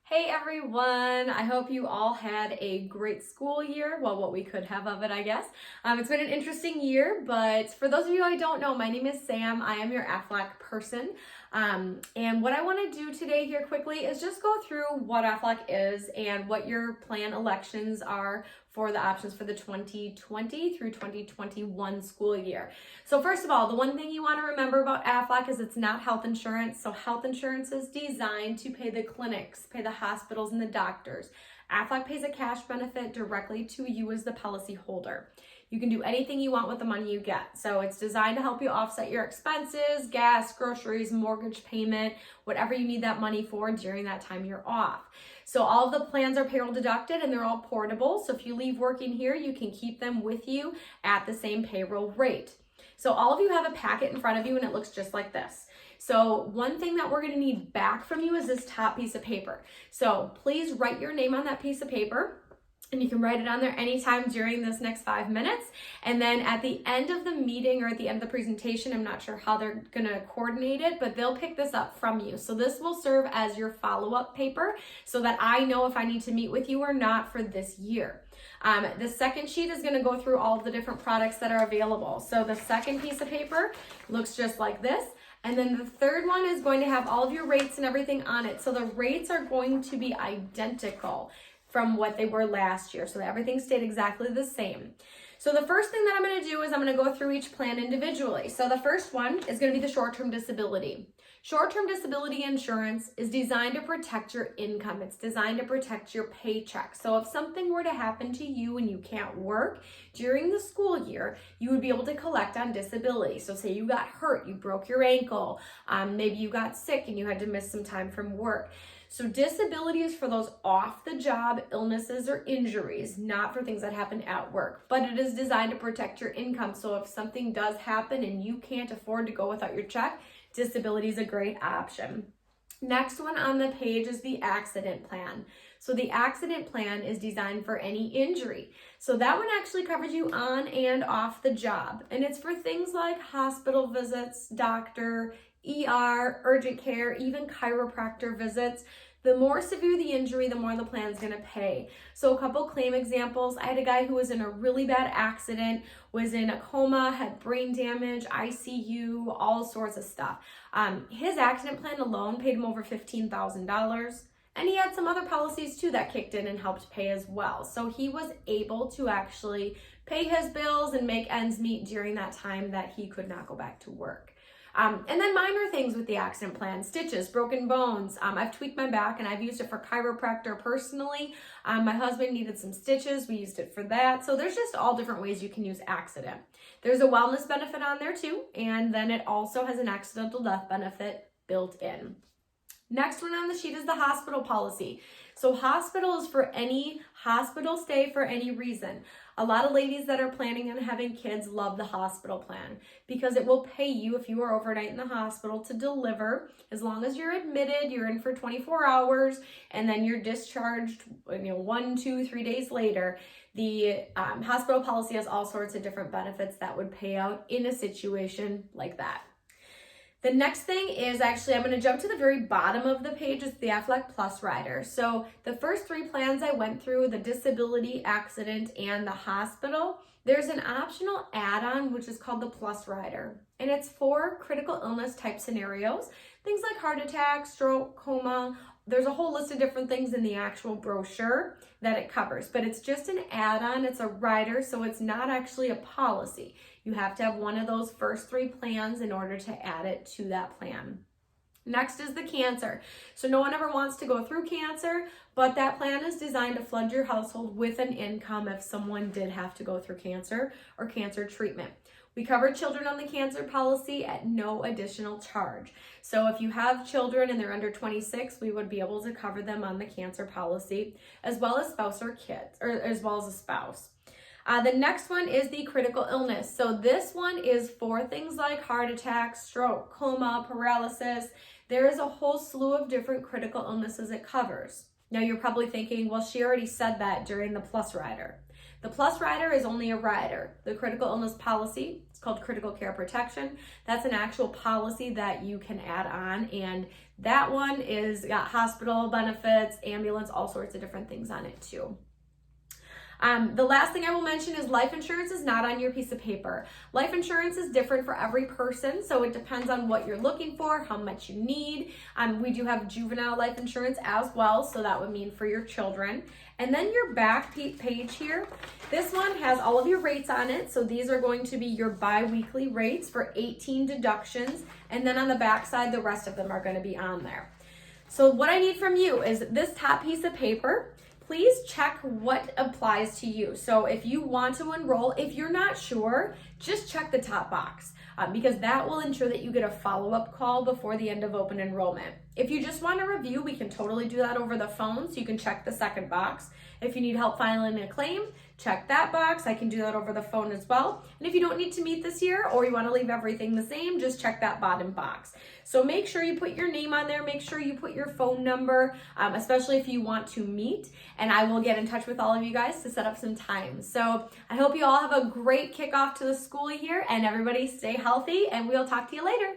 Hey everyone, I hope you all had a great school year. Well, what we could have of it, I guess. It's been an interesting year, but for those of you I don't know, my name is Sam. I am your Aflac person. And what I want to do today here quickly is just go through what Aflac is and what your plan elections are for the options for the 2020 through 2021 school year. So first of all, the one thing you want to remember about Aflac is it's not health insurance. So health insurance is designed to pay the clinics, pay the hospitals and the doctors. Aflac pays a cash benefit directly to you as the policy holder. You can do anything you want with the money you get. So it's designed to help you offset your expenses, gas, groceries, mortgage payment, whatever you need that money for during that time you're off. So all of the plans are payroll deducted and they're all portable. So if you leave working here, you can keep them with you at the same payroll rate. So all of you have a packet in front of you and it looks just like this. So one thing that we're going to need back from you is this top piece of paper. So please write your name on that piece of paper. And you can write it on there anytime during this next 5 minutes. And then at the end of the meeting or at the end of the presentation, I'm not sure how they're gonna coordinate it, but they'll pick this up from you. So this will serve as your follow-up paper so that I know if I need to meet with you or not for this year. The second sheet is gonna go through all of the different products that are available. So the second piece of paper looks just like this. And then the third one is going to have all of your rates and everything on it. So the rates are going to be identical from what they were last year. So everything stayed exactly the same. So the first thing that I'm gonna do is I'm gonna go through each plan individually. So the first one is gonna be the short-term disability. Short-term disability insurance is designed to protect your income. It's designed to protect your paycheck. So if something were to happen to you and you can't work during the school year, you would be able to collect on disability. So say you got hurt, you broke your ankle, maybe you got sick and you had to miss some time from work. So disability is for those off-the-job illnesses or injuries, not for things that happen at work, but it is designed to protect your income. So if something does happen and you can't afford to go without your check, disability is a great option. Next one on the page is the accident plan. So the accident plan is designed for any injury. So that one actually covers you on and off the job. And it's for things like hospital visits, doctor, ER, urgent care, even chiropractor visits. The more severe the injury, the more the plan's gonna pay. So a couple claim examples. I had a guy who was in a really bad accident, was in a coma, had brain damage, ICU, all sorts of stuff. His accident plan alone paid him over $15,000. And he had some other policies too that kicked in and helped pay as well. So he was able to actually pay his bills and make ends meet during that time that he could not go back to work. And then minor things with the accident plan, stitches, broken bones. I've tweaked my back and I've used it for chiropractor personally. My husband needed some stitches. We used it for that. So there's just all different ways you can use accident. There's a wellness benefit on there too. And then it also has an accidental death benefit built in. Next one on the sheet is the hospital policy. So hospital is for any hospital stay for any reason. A lot of ladies that are planning on having kids love the hospital plan because it will pay you if you are overnight in the hospital to deliver. As long as you're admitted, you're in for 24 hours and then you're discharged 1, 2, 3 days later. The hospital policy has all sorts of different benefits that would pay out in a situation like that. The next thing is actually, I'm going to jump to the very bottom of the page, is the Aflac Plus rider. So the first 3 plans I went through, the disability, accident, and the hospital, there's an optional add-on which is called the Plus rider. And it's for critical illness type scenarios, things like heart attack, stroke, coma. There's a whole list of different things in the actual brochure that it covers, but it's just an add-on. It's a rider, so it's not actually a policy. You have to have one of those first 3 plans in order to add it to that plan. Next is the cancer. So no one ever wants to go through cancer, but that plan is designed to flood your household with an income if someone did have to go through cancer or cancer treatment. We cover children on the cancer policy at no additional charge. So if you have children and they're under 26, we would be able to cover them on the cancer policy, as well as spouse or kids, or as well as a spouse. The next one is the critical illness. So this one is for things like heart attack, stroke, coma, paralysis. There is a whole slew of different critical illnesses it covers. Now you're probably thinking, well, she already said that during the Plus rider. The Plus rider is only a rider. The critical illness policy, it's called critical care protection. That's an actual policy that you can add on, and That one is got hospital benefits, ambulance, all sorts of different things on it too. The last thing I will mention is life insurance is not on your piece of paper. Life insurance is different for every person, so it depends on what you're looking for, how much you need. We do have juvenile life insurance as well, so that would mean for your children. And then your back page here, this one has all of your rates on it. So these are going to be your bi-weekly rates for 18 deductions. And then on the back side, the rest of them are going to be on there. So what I need from you is this top piece of paper. Please check what applies to you. So if you want to enroll, if you're not sure, just check the top box because that will ensure that you get a follow-up call before the end of open enrollment. If you just want to review, we can totally do that over the phone, so you can check the second box. If you need help filing a claim, check that box. I can do that over the phone as well. And if you don't need to meet this year or you want to leave everything the same, just check that bottom box. So make sure you put your name on there. Make sure you put your phone number, especially if you want to meet. And I will get in touch with all of you guys to set up some time. So I hope you all have a great kickoff to the school year and everybody stay healthy, and we'll talk to you later.